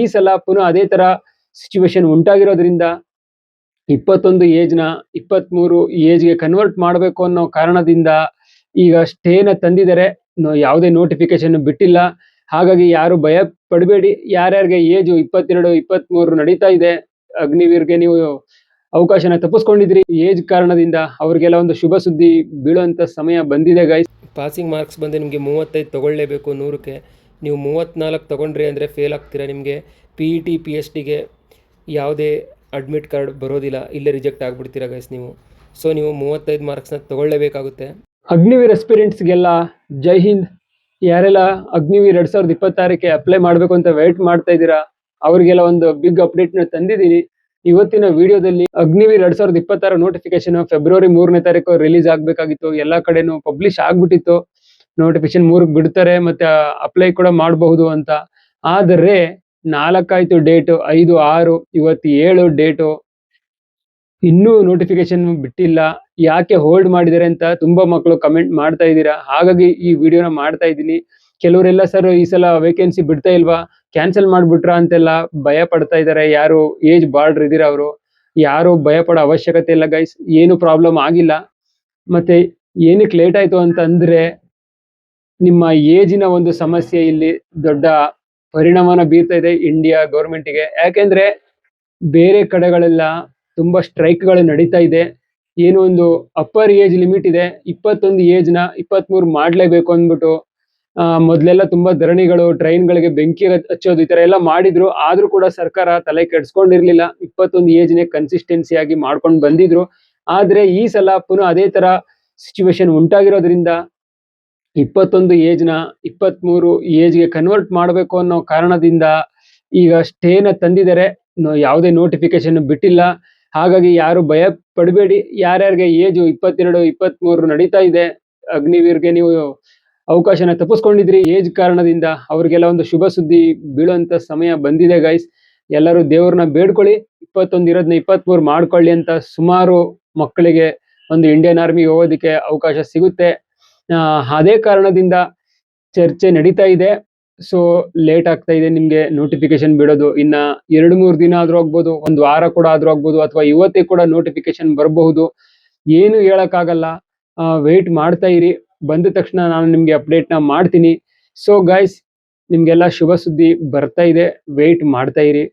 ಈ ಸಲ ಪುನಃ ಅದೇ ತರ ಸಿಚುವೇಶನ್ ಉಂಟಾಗಿರೋದ್ರಿಂದ 21 ಏಜ್ನ 23 ಏಜ್ಗೆ ಕನ್ವರ್ಟ್ ಮಾಡಬೇಕು ಅನ್ನೋ ಕಾರಣದಿಂದ ಈಗ ಸ್ಟೇನ ತಂದಿದ್ದಾರೆ. ಯಾವುದೇ ನೋಟಿಫಿಕೇಶನ್ ಬಿಟ್ಟಿಲ್ಲ. ಹಾಗಾಗಿ ಯಾರು ಭಯ ಪಡಬೇಡಿ. ಯಾರ್ಯಾರಿಗೆ ಏಜು 22 23 ನಡೀತಾ ಇದೆ, ಅಗ್ನಿವೀರ್ಗೆ ನೀವು ಅವಕಾಶನ ತಪ್ಪಿಸ್ಕೊಂಡಿದ್ರಿ ಏಜ್ ಕಾರಣದಿಂದ, ಅವ್ರಿಗೆಲ್ಲ ಒಂದು ಶುಭ ಸುದ್ದಿ ಬೀಳುವಂಥ ಸಮಯ ಬಂದಿದೆ ಗೈಸ್. ಪಾಸಿಂಗ್ ಮಾರ್ಕ್ಸ್ ಬಂದು ನಿಮಗೆ 35 ತೊಗೊಳ್ಳೇಬೇಕು 100ಕ್ಕೆ. ನೀವು 34 ತೊಗೊಂಡ್ರಿ ಅಂದರೆ ಫೇಲ್ ಆಗ್ತೀರಾ. ನಿಮಗೆ PET PhDಗೆ ಯಾವುದೇ ಅಡ್ಮಿಟ್ ಕಾರ್ಡ್ ಬರೋದಿಲ್ಲ, ಇಲ್ಲೇ ರಿಜೆಕ್ಟ್ ಆಗಿಬಿಡ್ತೀರಾ ಗೈಸ್ ನೀವು. ಸೊ ನೀವು 35 ಮಾರ್ಕ್ಸ್ನ ತೊಗೊಳ್ಳೇಬೇಕಾಗುತ್ತೆ. ಅಗ್ನಿವೀರ್ ಎಸ್ಪಿರೆಂಟ್ಸ್ಗೆಲ್ಲ ಜೈ ಹಿಂದ್. ಯಾರೆಲ್ಲ ಅಗ್ನಿವೀರ್ 2026ಕ್ಕೆ ಅಪ್ಲೈ ಮಾಡಬೇಕು ಅಂತ ವೇಟ್ ಮಾಡ್ತಾ ಇದ್ದೀರಾ, ಅವರಿಗೆಲ್ಲ ಒಂದು ಬಿಗ್ ಅಪ್ಡೇಟ್ನ ತಂದಿದ್ದೀನಿ ಇವತ್ತಿನ ವಿಡಿಯೋದಲ್ಲಿ. ಅಗ್ನಿವೀರ್ 2026 ನೋಟಿಫಿಕೇಶನ್ ಫೆಬ್ರವರಿ 3ನೇ ತಾರೀಕು ರಿಲೀಸ್ ಆಗಬೇಕಾಗಿತ್ತು. ಎಲ್ಲ ಕಡೆನೂ ಪಬ್ಲಿಷ್ ಆಗ್ಬಿಟ್ಟಿತ್ತು. ನೋಟಿಫಿಕೇಶನ್ 3ಕ್ಕೆ ಬಿಡ್ತಾರೆ ಮತ್ತೆ ಅಪ್ಲೈ ಕೂಡ ಮಾಡಬಹುದು ಅಂತ. ಆದರೆ 4 ಆಯ್ತು ಡೇಟು, 5, 6, ಇವತ್ತು 7 ಡೇಟು, ಇನ್ನೂ ನೋಟಿಫಿಕೇಶನ್ ಬಿಟ್ಟಿಲ್ಲ. ಯಾಕೆ ಹೋಲ್ಡ್ ಮಾಡಿದ್ದಾರೆ ಅಂತ ತುಂಬಾ ಮಕ್ಕಳು ಕಮೆಂಟ್ ಮಾಡ್ತಾ ಇದ್ದೀರಾ. ಹಾಗಾಗಿ ಈ ವಿಡಿಯೋನ ಮಾಡ್ತಾ ಇದ್ದೀನಿ. ಕೆಲವರೆಲ್ಲ ಸರ್ ಈ ಸಲ ವೇಕೆನ್ಸಿ ಬಿಡ್ತಾ ಇಲ್ವಾ, ಕ್ಯಾನ್ಸಲ್ ಮಾಡ್ಬಿಟ್ರ ಅಂತೆಲ್ಲ ಭಯ ಪಡ್ತಾ ಇದ್ದಾರೆ. ಯಾರು ಏಜ್ ಬಾರ್ಡರ್ ಇದ್ದೀರಾ ಅವರು ಯಾರು ಭಯ ಪಡೋ ಅವಶ್ಯಕತೆ ಇಲ್ಲ ಗೈಸ್. ಏನು ಪ್ರಾಬ್ಲಮ್ ಆಗಿಲ್ಲ. ಮತ್ತೆ ಏನಕ್ಕೆ ಲೇಟ್ ಆಯ್ತು ಅಂತಂದ್ರೆ ನಿಮ್ಮ ಏಜಿನ ಒಂದು ಸಮಸ್ಯೆ ಇಲ್ಲಿ ದೊಡ್ಡ ಪರಿಣಾಮನ ಬೀರ್ತಾ ಇದೆ ಇಂಡಿಯಾ ಗೌರ್ಮೆಂಟಿಗೆ. ಯಾಕೆಂದ್ರೆ ಬೇರೆ ಕಡೆಗಳೆಲ್ಲ ತುಂಬಾ ಸ್ಟ್ರೈಕ್ಗಳು ನಡೀತಾ ಇದೆ. ಏನು ಒಂದು ಅಪ್ಪರ್ ಏಜ್ ಲಿಮಿಟ್ ಇದೆ, 21 ಏಜ್ನ 23 ಮಾಡಲೇಬೇಕು ಅಂದ್ಬಿಟ್ಟು. ಮೊದಲೆಲ್ಲ ತುಂಬಾ ಧರಣಿಗಳು, ಟ್ರೈನ್ಗಳಿಗೆ ಬೆಂಕಿ ಹಚ್ಚೋದು ಈ ತರ ಎಲ್ಲ ಮಾಡಿದ್ರು. ಆದ್ರೂ ಕೂಡ ಸರ್ಕಾರ ತಲೆ ಕೆಡ್ಸ್ಕೊಂಡಿರ್ಲಿಲ್ಲ. 21 ಏಜ್ನೇ ಕನ್ಸಿಸ್ಟೆನ್ಸಿ ಆಗಿ ಮಾಡ್ಕೊಂಡು ಬಂದಿದ್ರು. ಆದ್ರೆ ಈ ಸಲ ಪುನಃ ಅದೇ ತರ ಸಿಚುವೇಶನ್ ಉಂಟಾಗಿರೋದ್ರಿಂದ 21 ಏಜ್ನ 23 ಏಜ್ಗೆ ಕನ್ವರ್ಟ್ ಮಾಡಬೇಕು ಅನ್ನೋ ಕಾರಣದಿಂದ ಈಗ ಸ್ಟೇನ ತಂದಿದ್ದಾರೆ. ಯಾವುದೇ ನೋಟಿಫಿಕೇಶನ್ ಬಿಟ್ಟಿಲ್ಲ. ಹಾಗಾಗಿ ಯಾರು ಭಯ ಪಡಬೇಡಿ. ಯಾರ್ಯಾರಿಗೆ ಏಜು 22 23 ನಡೀತಾ ಇದೆ, ಅಗ್ನಿವೀರ್ಗೆ ನೀವು ಅವಕಾಶನ ತಪ್ಪಿಸ್ಕೊಂಡಿದ್ರಿ ಏಜ್ ಕಾರಣದಿಂದ, ಅವ್ರಿಗೆಲ್ಲ ಒಂದು ಶುಭ ಸುದ್ದಿ ಬೀಳುವಂತ ಸಮಯ ಬಂದಿದೆ ಗೈಸ್. ಎಲ್ಲರೂ ದೇವ್ರನ್ನ ಬೇಡ್ಕೊಳ್ಳಿ 21 ಇರೋದನ್ನ 23 ಮಾಡ್ಕೊಳ್ಳಿ ಅಂತ. ಸುಮಾರು ಮಕ್ಕಳಿಗೆ ಒಂದು ಇಂಡಿಯನ್ ಆರ್ಮಿ ಹೋಗೋದಕ್ಕೆ ಅವಕಾಶ ಸಿಗುತ್ತೆ. ಅದೇ ಕಾರಣದಿಂದ ಚರ್ಚೆ ನಡೀತಾ ಇದೆ. ಸೊ ಲೇಟ್ ಆಗ್ತಾ ಇದೆ ನಿಮ್ಗೆ ನೋಟಿಫಿಕೇಶನ್ ಬಿಡೋದು. ಇನ್ನ 2-3 ದಿನ ಆದ್ರೂ ಆಗ್ಬೋದು, 1 ವಾರ ಕೂಡ ಆದ್ರೂ ಆಗ್ಬೋದು, ಅಥವಾ ಇವತ್ತೇ ಕೂಡ ನೋಟಿಫಿಕೇಶನ್ ಬರಬಹುದು. ಏನು ಹೇಳಕ್ಕಾಗಲ್ಲ. ವೇಟ್ ಮಾಡ್ತಾ ಇರಿ. ಬಂದ ತಕ್ಷಣ ನಾನು ನಿಮ್ಗೆ ಅಪ್ಡೇಟ್ನ ಮಾಡ್ತೀನಿ. ಸೊ ಗೈಸ್, ನಿಮ್ಗೆಲ್ಲ ಶುಭ ಸುದ್ದಿ ಬರ್ತಾ ಇದೆ, ವೇಟ್ ಮಾಡ್ತಾ ಇರಿ.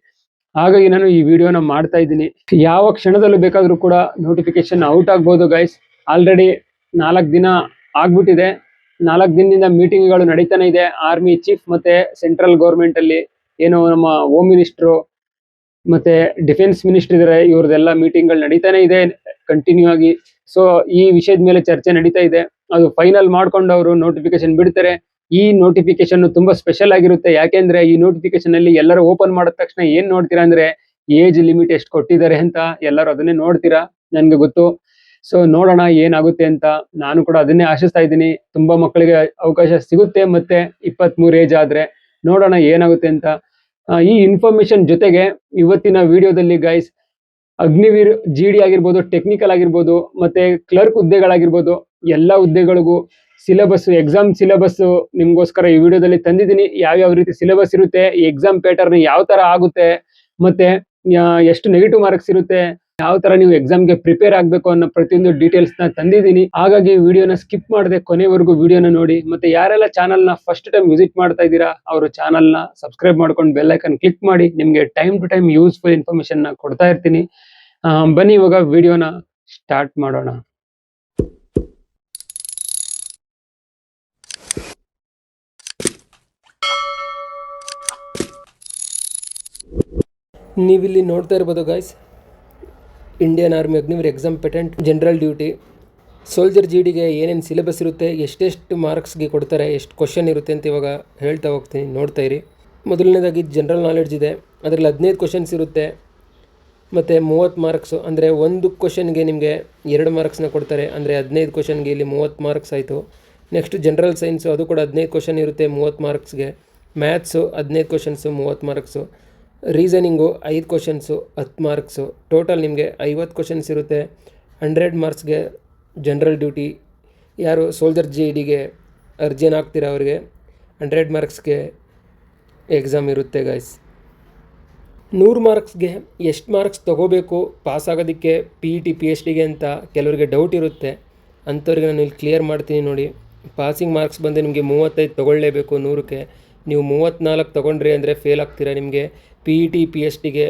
ಹಾಗಾಗಿ ನಾನು ಈ ವಿಡಿಯೋನ ಮಾಡ್ತಾ ಇದ್ದೀನಿ. ಯಾವ ಕ್ಷಣದಲ್ಲೂ ಬೇಕಾದ್ರೂ ಕೂಡ ನೋಟಿಫಿಕೇಶನ್ ಔಟ್ ಆಗ್ಬೋದು ಗೈಸ್. ಆಲ್ರೆಡಿ 4 ದಿನ ಆಗ್ಬಿಟ್ಟಿದೆ. 4 ದಿನದಿಂದ ಮೀಟಿಂಗ್ಗಳು ನಡೀತಾನೆ ಇದೆ. ಆರ್ಮಿ ಚೀಫ್ ಮತ್ತೆ ಸೆಂಟ್ರಲ್ ಗೌರ್ಮೆಂಟ್ ಅಲ್ಲಿ ಏನು ನಮ್ಮ ಹೋಮ್ ಮಿನಿಸ್ಟ್ರು ಮತ್ತೆ ಡಿಫೆನ್ಸ್ ಮಿನಿಸ್ಟರ್ ಇದಾರೆ, ಇವ್ರದೆಲ್ಲ ಮೀಟಿಂಗ್ಗಳು ನಡೀತಾನೆ ಇದೆ ಕಂಟಿನ್ಯೂ ಆಗಿ. ಸೊ ಈ ವಿಷಯದ ಮೇಲೆ ಚರ್ಚೆ ನಡೀತಾ ಇದೆ. ಅದು ಫೈನಲ್ ಮಾಡ್ಕೊಂಡು ಅವರು ನೋಟಿಫಿಕೇಶನ್ ಬಿಡ್ತಾರೆ. ಈ ನೋಟಿಫಿಕೇಶನ್ ತುಂಬಾ ಸ್ಪೆಷಲ್ ಆಗಿರುತ್ತೆ. ಯಾಕೆಂದ್ರೆ ಈ ನೋಟಿಫಿಕೇಶನ್ ಅಲ್ಲಿ ಎಲ್ಲರೂ ಓಪನ್ ಮಾಡಿದ ತಕ್ಷಣ ಏನ್ ನೋಡ್ತೀರಾ ಅಂದ್ರೆ ಏಜ್ ಲಿಮಿಟ್ ಎಷ್ಟು ಕೊಟ್ಟಿದ್ದಾರೆ ಅಂತ ಎಲ್ಲರೂ ಅದನ್ನೇ ನೋಡ್ತೀರಾ, ನನ್ಗೆ ಗೊತ್ತು. ಸೊ ನೋಡೋಣ ಏನಾಗುತ್ತೆ ಅಂತ. ನಾನು ಕೂಡ ಅದನ್ನೇ ಆಶಿಸ್ತಾ ಇದ್ದೀನಿ. ತುಂಬಾ ಮಕ್ಕಳಿಗೆ ಅವಕಾಶ ಸಿಗುತ್ತೆ ಮತ್ತೆ 23 ಏಜ್ ಆದ್ರೆ. ನೋಡೋಣ ಏನಾಗುತ್ತೆ ಅಂತ. ಈ ಇನ್ಫಾರ್ಮೇಶನ್ ಜೊತೆಗೆ ಇವತ್ತಿನ ವಿಡಿಯೋದಲ್ಲಿ ಗೈಸ್, ಅಗ್ನಿವೀರ್ GD ಆಗಿರ್ಬೋದು, ಟೆಕ್ನಿಕಲ್ ಆಗಿರ್ಬೋದು, ಮತ್ತೆ ಕ್ಲರ್ಕ್ ಹುದ್ದೆಗಳಾಗಿರ್ಬೋದು, ಎಲ್ಲ ಹುದ್ದೆಗಳಿಗೂ ಸಿಲೆಬಸ್, ಎಕ್ಸಾಮ್ ಸಿಲೆಬಸ್ ನಿಮ್ಗೋಸ್ಕರ ಈ ವಿಡಿಯೋದಲ್ಲಿ ತಂದಿದ್ದೀನಿ. ಯಾವ್ಯಾವ ರೀತಿ ಸಿಲೆಬಸ್ ಇರುತ್ತೆ, ಎಕ್ಸಾಮ್ ಪ್ಯಾಟರ್ನ್ ಯಾವ ತರ ಆಗುತ್ತೆ, ಮತ್ತೆ ಎಷ್ಟು ನೆಗೆಟಿವ್ ಮಾರ್ಕ್ಸ್ ಇರುತ್ತೆ, ಯಾವ ತರ ನೀವು ಎಕ್ಸಾಮ್ಗೆ ಪ್ರಿಪೇರ್ ಆಗ್ಬೇಕು ಅನ್ನೋ ಪ್ರತಿಯೊಂದು ಡೀಟೇಲ್ಸ್ ನ ತಂದಿದ್ದೀನಿ. ಹಾಗಾಗಿ ವಿಡಿಯೋನ ಸ್ಕಿಪ್ ಮಾಡದೆ ಕೊನೆವರೆಗೂ ವಿಡಿಯೋನ ನೋಡಿ. ಮತ್ತೆ ಯಾರೆಲ್ಲ ಚಾನಲ್ ನ ಫಸ್ಟ್ ಟೈಮ್ ವಿಸಿಟ್ ಮಾಡ್ತಾ ಇದ್ದೀರಾ ಅವರು ಚಾನಲ್ ನ ಸಬ್ಸ್ಕ್ರೈಬ್ ಮಾಡ್ಕೊಂಡು ಬೆಲ್ ಐಕನ್ ಕ್ಲಿಕ್ ಮಾಡಿ. ನಿಮ್ಗೆ time to time useful information ನ ಕೊಡ್ತಾ ಇರ್ತೀನಿ. ಬನ್ನಿ ಇವಾಗ ವಿಡಿಯೋನ ಸ್ಟಾರ್ಟ್ ಮಾಡೋಣ. ನೀವಿಲ್ಲಿ ನೋಡ್ತಾ ಇರ್ಬೋದು guys, Indian army Agniveer exam pattern general duty. Soldier GDಗೆ ಏನೇನು ಸಿಲೆಬಸ್ ಇರುತ್ತೆ, ಎಷ್ಟೆಷ್ಟು ಮಾರ್ಕ್ಸ್ಗೆ ಕೊಡ್ತಾರೆ, ಎಷ್ಟು ಕ್ವಶನ್ ಇರುತ್ತೆ ಅಂತ ಇವಾಗ ಹೇಳ್ತಾ ಹೋಗ್ತೀನಿ, ನೋಡ್ತಾ ಇರಿ. ಮೊದಲನೇದಾಗಿ ಜನರಲ್ ನಾಲೆಡ್ಜ್ ಇದೆ. ಅದರಲ್ಲಿ 15 ಕ್ವಶನ್ಸ್ ಇರುತ್ತೆ ಮತ್ತು 30 ಮಾರ್ಕ್ಸು. ಅಂದರೆ ಒಂದು ಕ್ವಶನ್ಗೆ ನಿಮಗೆ 2 ಮಾರ್ಕ್ಸ್ನ ಕೊಡ್ತಾರೆ. ಅಂದರೆ 15 ಕ್ವಶನ್ಗೆ ಇಲ್ಲಿ 30 ಮಾರ್ಕ್ಸ್ ಆಯಿತು. ನೆಕ್ಸ್ಟ್ ಜನರಲ್ ಸೈನ್ಸು, ಅದು ಕೂಡ 15 ಕ್ವಶನ್ ಇರುತ್ತೆ 30 ಮಾರ್ಕ್ಸ್ಗೆ. Maths 15 questions 30 marks. Reasoning 5 questions 10 marks. Total ನಿಮಗೆ 50 ಕ್ವಶನ್ಸ್ ಇರುತ್ತೆ. 100 ಮಾರ್ಕ್ಸ್ಗೆ ಜನರಲ್ ಡ್ಯೂಟಿ. ಯಾರು ಸೋಲ್ಜರ್ GDಗೆ ಅರ್ಜಿನ ಹಾಕ್ತೀರಾ ಅವರಿಗೆ 100 ಮಾರ್ಕ್ಸ್ಗೆ ಎಕ್ಸಾಮ್ ಇರುತ್ತೆ ಗೈಸ್. 100 ಮಾರ್ಕ್ಸ್ಗೆ ಎಷ್ಟು ಮಾರ್ಕ್ಸ್ ತೊಗೋಬೇಕು ಪಾಸ್ ಆಗೋದಕ್ಕೆ PET PhDಗೆ ಅಂತ ಕೆಲವರಿಗೆ ಡೌಟ್ ಇರುತ್ತೆ. ಅಂಥವ್ರಿಗೆ ನಾನು ಇಲ್ಲಿ ಕ್ಲಿಯರ್ ಮಾಡ್ತೀನಿ ನೋಡಿ. ಪಾಸಿಂಗ್ ಮಾರ್ಕ್ಸ್ ಬಂದು ನಿಮಗೆ 35 ತೊಗೊಳ್ಳೇಬೇಕು 100ಕ್ಕೆ. ನೀವು 34 ತೊಗೊಂಡ್ರಿ ಅಂದರೆ ಫೇಲ್ ಆಗ್ತೀರಾ. ನಿಮಗೆ PET PhDಗೆ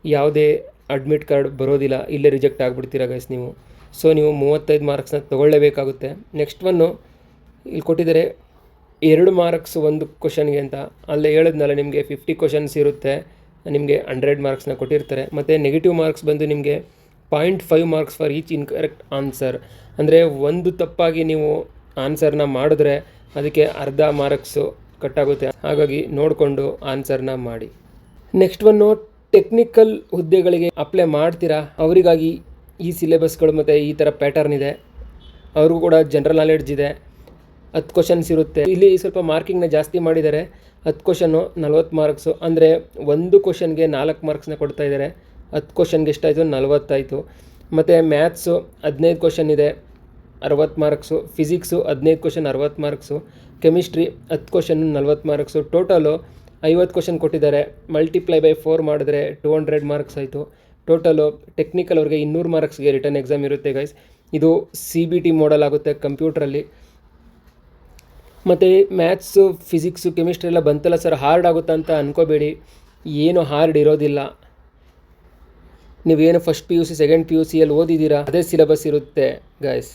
ಯಾವುದೇ ಅಡ್ಮಿಟ್ ಕಾರ್ಡ್ ಬರೋದಿಲ್ಲ, ಇಲ್ಲೇ ರಿಜೆಕ್ಟ್ ಆಗಿಬಿಡ್ತೀರಾ ಗೈಸ್ ನೀವು. ಸೊ ನೀವು 35 ಮಾರ್ಕ್ಸ್ನ ತೊಗೊಳ್ಳೇಬೇಕಾಗುತ್ತೆ. ನೆಕ್ಸ್ಟ್ ಒನ್ನು ಇಲ್ಲಿ ಕೊಟ್ಟಿದ್ದಾರೆ 2 ಮಾರ್ಕ್ಸ್ ಒಂದು ಕ್ವಶನ್ಗೆ ಅಂತ. ಅಲ್ಲೇ ಹೇಳಿದ್ನಲ್ಲ ನಿಮಗೆ 50 ಕ್ವಶನ್ಸ್ ಇರುತ್ತೆ, ನಿಮಗೆ 100 ಮಾರ್ಕ್ಸ್ನ ಕೊಟ್ಟಿರ್ತಾರೆ. ಮತ್ತು ನೆಗೆಟಿವ್ ಮಾರ್ಕ್ಸ್ ಬಂದು ನಿಮಗೆ 0.5 marks for each incorrect answer. ಅಂದರೆ ಒಂದು ತಪ್ಪಾಗಿ ನೀವು ಆನ್ಸರ್ನ ಮಾಡಿದ್ರೆ ಅದಕ್ಕೆ ಅರ್ಧ ಮಾರ್ಕ್ಸು ಕಟ್ಟಾಗುತ್ತೆ. ಹಾಗಾಗಿ ನೋಡಿಕೊಂಡು ಆನ್ಸರ್ನ ಮಾಡಿ. ನೆಕ್ಸ್ಟ್ ಒನ್ನು ಟೆಕ್ನಿಕಲ್ ಹುದ್ದೆಗಳಿಗೆ ಅಪ್ಲೈ ಮಾಡ್ತೀರಾ, ಅವರಿಗಾಗಿ ಈ ಸಿಲೆಬಸ್ಗಳು ಮತ್ತು ಈ ಥರ ಪ್ಯಾಟರ್ನ್ ಇದೆ. ಅವ್ರಿಗೂ ಕೂಡ ಜನರಲ್ ನಾಲೆಡ್ಜ್ ಇದೆ. 10 ಕ್ವಶನ್ಸ್ ಇರುತ್ತೆ. ಇಲ್ಲಿ ಸ್ವಲ್ಪ ಮಾರ್ಕಿಂಗ್ನ ಜಾಸ್ತಿ ಮಾಡಿದ್ದಾರೆ. 10 ಕ್ವಶನ್ನು 40 ಮಾರ್ಕ್ಸು, ಅಂದರೆ ಒಂದು ಕ್ವಶನ್ಗೆ 4 ಮಾರ್ಕ್ಸ್ನ ಕೊಡ್ತಾ ಇದ್ದಾರೆ. 10 ಕ್ವಶನ್ಗೆ ಎಷ್ಟಾಯಿತು? 40 ಆಯಿತು. ಮತ್ತು ಮ್ಯಾಥ್ಸು 15 ಕ್ವಶನ್ ಇದೆ, 60 marks. Physics 15 question 60 marks. Chemistry 10 question 40 marks. Total 50 question ಕೊಟ್ಟಿದ್ದಾರೆ. ಮಲ್ಟಿಪ್ಲೈ ಬೈ 4 ಮಾಡಿದ್ರೆ 200 ಮಾರ್ಕ್ಸ್ ಆಯಿತು. ಟೋಟಲು ಟೆಕ್ನಿಕಲ್ ಅವ್ರಿಗೆ 200 ಮಾರ್ಕ್ಸ್ಗೆ ರಿಟರ್ನ್ ಎಕ್ಸಾಮ್ ಇರುತ್ತೆ ಗೈಸ್. ಇದು CBT ಮೋಡಲ್ ಆಗುತ್ತೆ ಕಂಪ್ಯೂಟ್ರಲ್ಲಿ. ಮತ್ತು ಮ್ಯಾಥ್ಸು ಫಿಸಿಕ್ಸು ಕೆಮಿಸ್ಟ್ರಿ ಎಲ್ಲ ಬಂತಲ್ಲ ಸರ್ ಹಾರ್ಡ್ ಆಗುತ್ತಾ ಅಂತ ಅಂದ್ಕೋಬೇಡಿ. ಏನು ಹಾರ್ಡ್ ಇರೋದಿಲ್ಲ. ನೀವೇನು ಫಸ್ಟ್ PUC ಸೆಕೆಂಡ್ PUCಯಲ್ಲಿ ಓದಿದ್ದೀರಾ ಅದೇ ಸಿಲೆಬಸ್ ಇರುತ್ತೆ ಗೈಸ್.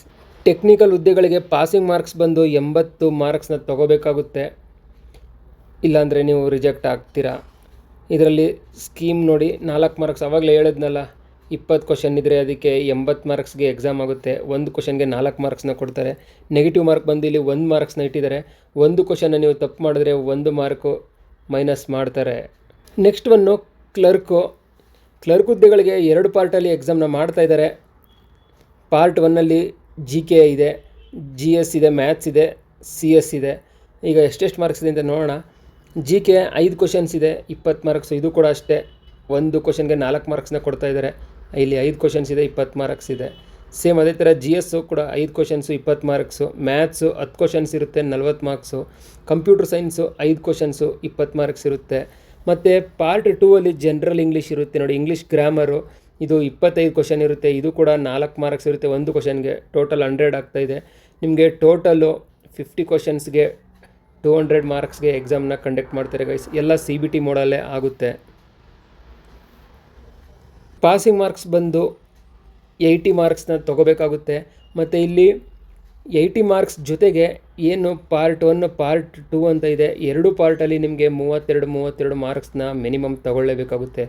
ಟೆಕ್ನಿಕಲ್ ಹುದ್ದೆಗಳಿಗೆ ಪಾಸಿಂಗ್ ಮಾರ್ಕ್ಸ್ ಬಂದು 80 ಮಾರ್ಕ್ಸ್ನ ತೊಗೋಬೇಕಾಗುತ್ತೆ, ಇಲ್ಲಾಂದರೆ ನೀವು ರಿಜೆಕ್ಟ್ ಆಗ್ತೀರಾ. ಇದರಲ್ಲಿ ಸ್ಕೀಮ್ ನೋಡಿ, 4 ಮಾರ್ಕ್ಸ್ ಆವಾಗಲೇ ಹೇಳಿದ್ನಲ್ಲ, 20 ಕ್ವಶನ್ ಇದ್ದರೆ ಅದಕ್ಕೆ 80 ಮಾರ್ಕ್ಸ್ಗೆ ಎಕ್ಸಾಮ್ ಆಗುತ್ತೆ. ಒಂದು ಕ್ವಶನ್ಗೆ 4 ಮಾರ್ಕ್ಸ್ನ ಕೊಡ್ತಾರೆ. ನೆಗೆಟಿವ್ ಮಾರ್ಕ್ ಬಂದು ಇಲ್ಲಿ 1 ಮಾರ್ಕ್ಸ್ನ ಇಟ್ಟಿದ್ದಾರೆ. ಒಂದು ಕ್ವಶನ್ನ ನೀವು ತಪ್ಪು ಮಾಡಿದ್ರೆ 1 ಮಾರ್ಕು ಮೈನಸ್ ಮಾಡ್ತಾರೆ. ನೆಕ್ಸ್ಟ್ ಒನ್ನು ಕ್ಲರ್ಕ್ ಹುದ್ದೆಗಳಿಗೆ 2 ಪಾರ್ಟಲ್ಲಿ ಎಕ್ಸಾಮ್ನ ಮಾಡ್ತಾ ಇದ್ದಾರೆ. ಪಾರ್ಟ್ 1ನಲ್ಲಿ GK ಇದೆ, GS ಇದೆ, ಮ್ಯಾಥ್ಸ್ ಇದೆ, CS ಇದೆ. ಈಗ ಎಷ್ಟೆಷ್ಟು ಮಾರ್ಕ್ಸ್ ಇದೆ ಅಂತ ನೋಡೋಣ. GK 5 ಕ್ವಶನ್ಸ್ ಇದೆ, 20 ಮಾರ್ಕ್ಸು. ಇದು ಕೂಡ ಅಷ್ಟೇ, ಒಂದು ಕ್ವಶನ್ಗೆ 4 ಮಾರ್ಕ್ಸ್ನ ಕೊಡ್ತಾ ಇದ್ದಾರೆ. ಇಲ್ಲಿ 5 ಕ್ವಶನ್ಸ್ ಇದೆ, 20 ಮಾರ್ಕ್ಸ್ ಇದೆ. ಸೇಮ್ ಅದೇ ಥರ GS ಕೂಡ 5 ಕ್ವಶನ್ಸು 20 ಮಾರ್ಕ್ಸು. ಮ್ಯಾಥ್ಸು 10 ಕ್ವಶನ್ಸ್ ಇರುತ್ತೆ, 40 marks. Computer science 5 questions 20 marks ಇರುತ್ತೆ. ಮತ್ತು ಪಾರ್ಟ್ 2ಅಲ್ಲಿ ಜನರಲ್ ಇಂಗ್ಲೀಷ್ ಇರುತ್ತೆ ನೋಡಿ, ಇಂಗ್ಲೀಷ್ ಗ್ರಾಮರು. ಇದು 25 ಕ್ವಶನ್ ಇರುತ್ತೆ. ಇದು ಕೂಡ 4 ಮಾರ್ಕ್ಸ್ ಇರುತ್ತೆ ಒಂದು ಕ್ವಶನ್ಗೆ. ಟೋಟಲ್ 100 ಆಗ್ತಾಯಿದೆ. ನಿಮಗೆ ಟೋಟಲು 50 ಕ್ವಶನ್ಸ್ಗೆ 200 ಮಾರ್ಕ್ಸ್ಗೆ ಎಕ್ಸಾಮ್ನ ಕಂಡಕ್ಟ್ ಮಾಡ್ತಾರೆ ಗೈಸ್. ಎಲ್ಲ CBT ಮೋಡಲ್ಲೇ ಆಗುತ್ತೆ. ಪಾಸಿಂಗ್ ಮಾರ್ಕ್ಸ್ ಬಂದು 80 ಮಾರ್ಕ್ಸ್ನ ತೊಗೋಬೇಕಾಗುತ್ತೆ. ಮತ್ತು ಇಲ್ಲಿ 80 ಮಾರ್ಕ್ಸ್ ಜೊತೆಗೆ ಏನು ಪಾರ್ಟ್ 1 ಪಾರ್ಟ್ 2 ಅಂತ ಇದೆ, 2 ಪಾರ್ಟಲ್ಲಿ ನಿಮಗೆ 32 ಮಾರ್ಕ್ಸ್ನ ಮಿನಿಮಮ್ ತೊಗೊಳ್ಳೇಬೇಕಾಗುತ್ತೆ.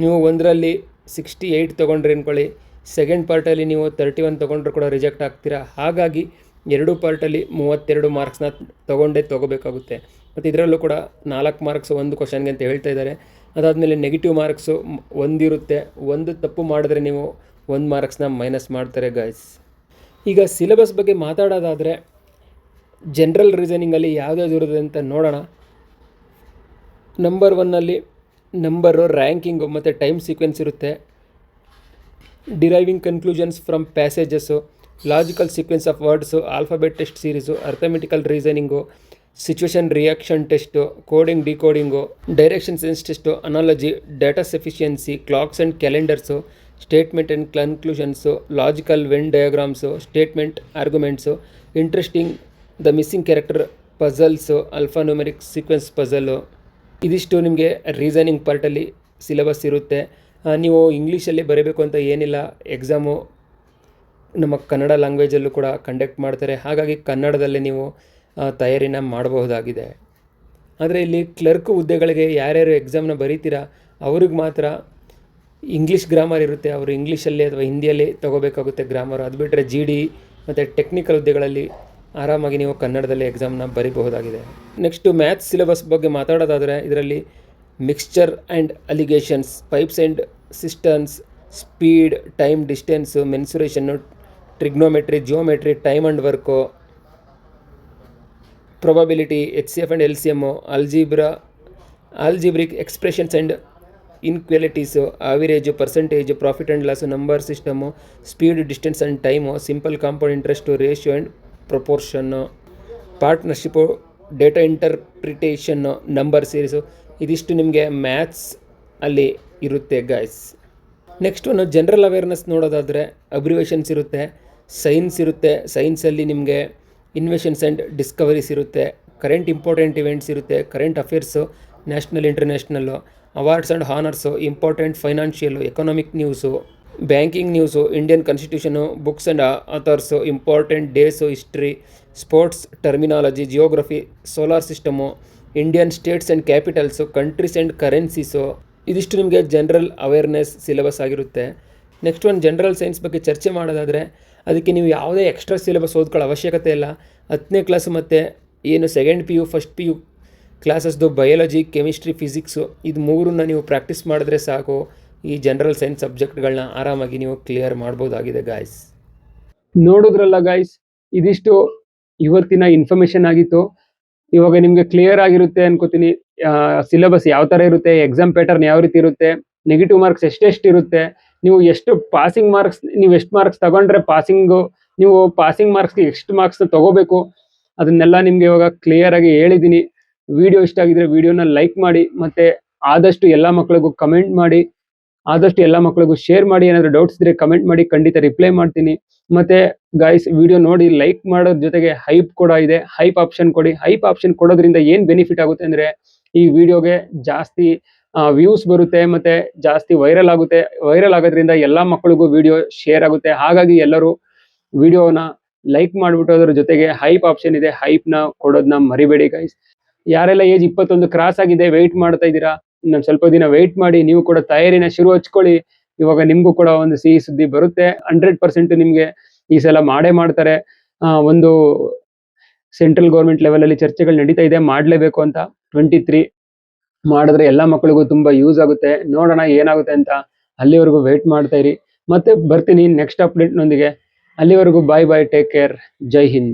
ನೀವು ಒಂದರಲ್ಲಿ 68 ತೊಗೊಂಡ್ರಿ ಅಂದ್ಕೊಳ್ಳಿ, ಸೆಕೆಂಡ್ ಪಾರ್ಟಲ್ಲಿ ನೀವು 31 ತೊಗೊಂಡ್ರು ಕೂಡ ರಿಜೆಕ್ಟ್ ಆಗ್ತೀರಾ. ಹಾಗಾಗಿ 2 ಪಾರ್ಟಲ್ಲಿ 32 ಮಾರ್ಕ್ಸ್ನ ತೊಗೋಬೇಕಾಗುತ್ತೆ. ಮತ್ತು ಇದರಲ್ಲೂ ಕೂಡ 4 ಮಾರ್ಕ್ಸ್ ಒಂದು ಕ್ವಶನ್ಗೆ ಅಂತ ಹೇಳ್ತಾ ಇದ್ದಾರೆ. ಅದಾದಮೇಲೆ ನೆಗೆಟಿವ್ ಮಾರ್ಕ್ಸು 1 ಇರುತ್ತೆ. ಒಂದು ತಪ್ಪು ಮಾಡಿದ್ರೆ ನೀವು 1 ಮಾರ್ಕ್ಸ್ನ ಮೈನಸ್ ಮಾಡ್ತಾರೆ ಗೈಸ್. ಈಗ ಸಿಲೆಬಸ್ ಬಗ್ಗೆ ಮಾತಾಡೋದಾದರೆ ಜನರಲ್ ರೀಸನಿಂಗಲ್ಲಿ ಯಾವ್ಯಾವ್ದು ಇರುತ್ತೆ ಅಂತ ನೋಡೋಣ. ನಂಬರ್ 1ನಲ್ಲಿ ನಂಬರು, ರ್ಯಾಂಕಿಂಗು ಮತ್ತು ಟೈಮ್ ಸೀಕ್ವೆನ್ಸ್ ಇರುತ್ತೆ. Deriving conclusions from passages, logical sequence of words, alphabet test series, arithmetical reasoning, situation reaction test, coding decoding, direction sense test, analogy, data sufficiency, clocks and calendars, statement and conclusions, logical Venn diagrams, statement arguments, interesting the missing character puzzles, alpha numeric sequence ಪಝಲ್ಲು. ಇದಿಷ್ಟು ನಿಮಗೆ reasoning ಪಾರ್ಟಲ್ಲಿ syllabus ಇರುತ್ತೆ. ನೀವು ಇಂಗ್ಲೀಷಲ್ಲಿ ಬರೀಬೇಕು ಅಂತ ಏನಿಲ್ಲ. Exam ನಮ್ಮ ಕನ್ನಡ ಲ್ಯಾಂಗ್ವೇಜಲ್ಲೂ ಕೂಡ ಕಂಡಕ್ಟ್ ಮಾಡ್ತಾರೆ. ಹಾಗಾಗಿ ಕನ್ನಡದಲ್ಲೇ ನೀವು ತಯಾರಿನ ಮಾಡಬಹುದಾಗಿದೆ. ಆದರೆ ಇಲ್ಲಿ ಕ್ಲರ್ಕ್ ಹುದ್ದೆಗಳಿಗೆ ಯಾರ್ಯಾರು ಎಕ್ಸಾಮ್ನ ಬರೀತೀರಾ ಅವ್ರಿಗೆ ಮಾತ್ರ ಇಂಗ್ಲೀಷ್ ಗ್ರಾಮರ್ ಇರುತ್ತೆ. ಅವರು ಇಂಗ್ಲೀಷಲ್ಲಿ ಅಥವಾ ಹಿಂದಿಯಲ್ಲಿ ತೊಗೋಬೇಕಾಗುತ್ತೆ ಗ್ರಾಮರು. ಅದು ಬಿಟ್ಟರೆ GD ಮತ್ತು ಟೆಕ್ನಿಕಲ್ ಹುದ್ದೆಗಳಲ್ಲಿ ಆರಾಮಾಗಿ ನೀವು ಕನ್ನಡದಲ್ಲಿ ಎಕ್ಸಾಮ್ನ ಬರೀಬಹುದಾಗಿದೆ. ನೆಕ್ಸ್ಟು ಮ್ಯಾಥ್ಸ್ ಸಿಲೆಬಸ್ ಬಗ್ಗೆ ಮಾತಾಡೋದಾದರೆ ಇದರಲ್ಲಿ mixture and alligations, pipes and systems, speed, time, distance, mensuration, trigonometry, geometry, time and work, probability, HCF and LCM, algebraic expressions and inequalities, average, percentage, profit and loss, number system, speed, distance and time, simple compound interest, ratio and proportion, partnership, data interpretation, number series. ಇದಿಷ್ಟು ನಿಮಗೆ maths ಅಲ್ಲಿ ಇರುತ್ತೆ guys. Next ಒಂದು general awareness ನೋಡೋದಾದರೆ abbreviations ಇರುತ್ತೆ, science ಇರುತ್ತೆ. ಸೈನ್ಸಲ್ಲಿ ನಿಮಗೆ ಇನ್ವೆಷನ್ಸ್ ಆ್ಯಂಡ್ ಡಿಸ್ಕವರೀಸ್ ಇರುತ್ತೆ, ಕರೆಂಟ್ ಇಂಪಾರ್ಟೆಂಟ್ ಇವೆಂಟ್ಸ್ ಇರುತ್ತೆ, current affairs, national international, awards and honours, important financial, economic news, banking news, Indian constitution, books and authors, important days, history, sports, terminology, geography, solar system, Indian states and capitals, countries and currencies. ಇದಿಷ್ಟು ನಿಮಗೆ general awareness syllabus ಆಗಿರುತ್ತೆ. Next ಒಂದು general science ಬಗ್ಗೆ ಚರ್ಚೆ ಮಾಡೋದಾದರೆ ಅದಕ್ಕೆ ನೀವು ಯಾವುದೇ ಎಕ್ಸ್ಟ್ರಾ ಸಿಲೆಬಸ್ ಓದ್ಕೊಳ್ಳೋ ಅವಶ್ಯಕತೆ ಇಲ್ಲ. 10ನೇ ಕ್ಲಾಸು ಮತ್ತು ಏನು ಸೆಕೆಂಡ್ PU ಫಸ್ಟ್ PU ಕ್ಲಾಸಸ್ದು ಬಯಾಲಜಿ, ಕೆಮಿಸ್ಟ್ರಿ, ಫಿಸಿಕ್ಸು ಇದು ಮೂರನ್ನ ನೀವು ಪ್ರಾಕ್ಟೀಸ್ ಮಾಡಿದ್ರೆ ಸಾಕು. ಈ ಜನರಲ್ ಸೈನ್ಸ್ ಸಬ್ಜೆಕ್ಟ್ಗಳನ್ನ ಆರಾಮಾಗಿ ನೀವು ಕ್ಲಿಯರ್ ಮಾಡ್ಬೋದಾಗಿದೆ ಗಾಯ್ಸ್. ನೋಡಿದ್ರಲ್ಲ ಗಾಯ್ಸ್, ಇದಿಷ್ಟು ಇವತ್ತಿನ ಇನ್ಫಾರ್ಮೇಶನ್ ಆಗಿತ್ತು. ಇವಾಗ ನಿಮಗೆ ಕ್ಲಿಯರ್ ಆಗಿರುತ್ತೆ ಅನ್ಕೋತೀನಿ. ಸಿಲೆಬಸ್ ಯಾವ ಥರ ಇರುತ್ತೆ, ಎಕ್ಸಾಮ್ ಪ್ಯಾಟರ್ನ್ ಯಾವ ರೀತಿ ಇರುತ್ತೆ, ನೆಗೆಟಿವ್ ಮಾರ್ಕ್ಸ್ ಎಷ್ಟೆಷ್ಟು ಇರುತ್ತೆ, ನೀವು ಎಷ್ಟು ಪಾಸಿಂಗ್ ಮಾರ್ಕ್ಸ್, ನೀವು ಎಷ್ಟು ಮಾರ್ಕ್ಸ್ ತಗೊಂಡ್ರೆ ಪಾಸಿಂಗು, ನೀವು ಪಾಸಿಂಗ್ ಮಾರ್ಕ್ಸ್ಗೆ ಎಷ್ಟು ಮಾರ್ಕ್ಸ್ನ ತಗೋಬೇಕು, ಅದನ್ನೆಲ್ಲ ನಿಮಗೆ ಇವಾಗ ಕ್ಲಿಯರ್ ಆಗಿ ಹೇಳಿದ್ದೀನಿ. ವಿಡಿಯೋ ಇಷ್ಟ ಆಗಿದ್ರೆ ವಿಡಿಯೋನ ಲೈಕ್ ಮಾಡಿ, ಮತ್ತು ಆದಷ್ಟು ಎಲ್ಲ ಮಕ್ಕಳಿಗೂ ಕಮೆಂಟ್ ಮಾಡಿ, ಆದಷ್ಟು ಎಲ್ಲ ಮಕ್ಕಳಿಗೂ ಶೇರ್ ಮಾಡಿ. ಏನಾದರೂ ಡೌಟ್ಸ್ ಇದ್ರೆ ಕಮೆಂಟ್ ಮಾಡಿ, ಖಂಡಿತ ರಿಪ್ಲೈ ಮಾಡ್ತೀನಿ. ಮತ್ತೆ ಗೈಸ್, ವಿಡಿಯೋ ನೋಡಿ ಲೈಕ್ ಮಾಡೋದ್ರ ಜೊತೆಗೆ ಹೈಪ್ ಕೂಡ ಇದೆ, ಹೈಪ್ ಆಪ್ಷನ್ ಕೊಡಿ. ಹೈಪ್ ಆಪ್ಷನ್ ಕೊಡೋದ್ರಿಂದ ಏನು ಬೆನಿಫಿಟ್ ಆಗುತ್ತೆ ಅಂದರೆ ಈ ವಿಡಿಯೋಗೆ ಜಾಸ್ತಿ ವ್ಯೂಸ್ ಬರುತ್ತೆ, ಮತ್ತೆ ಜಾಸ್ತಿ ವೈರಲ್ ಆಗುತ್ತೆ. ವೈರಲ್ ಆಗೋದ್ರಿಂದ ಎಲ್ಲ ಮಕ್ಕಳಿಗೂ ವಿಡಿಯೋ ಶೇರ್ ಆಗುತ್ತೆ. ಹಾಗಾಗಿ ಎಲ್ಲರೂ ವಿಡಿಯೋನ ಲೈಕ್ ಮಾಡಿಬಿಟ್ಟು ಅದ್ರ ಜೊತೆಗೆ ಹೈಪ್ ಆಪ್ಷನ್ ಇದೆ, ಹೈಪ್ನ ಕೊಡೋದನ್ನ ಮರಿಬೇಡಿ ಗೈಸ್. ಯಾರೆಲ್ಲ ಏಜ್ 21 ಕ್ರಾಸ್ ಆಗಿದೆ, ವೆಯ್ಟ್ ಮಾಡ್ತಾ ಇದ್ದೀರಾ, ಇನ್ನೊಂದು ಸ್ವಲ್ಪ ದಿನ ವೆಯ್ಟ್ ಮಾಡಿ. ನೀವು ಕೂಡ ತಯಾರಿನ ಶುರು ಹಚ್ಕೊಳ್ಳಿ. ಇವಾಗ ನಿಮಗೂ ಕೂಡ ಒಂದು ಸಿಹಿ ಸುದ್ದಿ ಬರುತ್ತೆ. 100% ನಿಮಗೆ ಈ ಸಲ ಮಾಡೇ ಮಾಡ್ತಾರೆ. ಒಂದು ಸೆಂಟ್ರಲ್ ಗೌರ್ಮೆಂಟ್ ಲೆವೆಲಲ್ಲಿ ಚರ್ಚೆಗಳು ನಡೀತಾ ಇದೆ, ಮಾಡಲೇಬೇಕು ಅಂತ. 23 ಮಾಡಿದ್ರೆ ಎಲ್ಲ ಮಕ್ಕಳಿಗೂ ತುಂಬ ಯೂಸ್ ಆಗುತ್ತೆ. ನೋಡೋಣ ಏನಾಗುತ್ತೆ ಅಂತ. ಅಲ್ಲಿವರೆಗೂ ವೆಯ್ಟ್ ಮಾಡ್ತಾ ಇರಿ. ಮತ್ತೆ ಬರ್ತೀನಿ ನೆಕ್ಸ್ಟ್ ಅಪ್ಡೇಟ್ನೊಂದಿಗೆ. ಅಲ್ಲಿವರೆಗೂ ಬಾಯ್ ಬಾಯ್, ಟೇಕ್ ಕೇರ್, ಜೈ ಹಿಂದ್.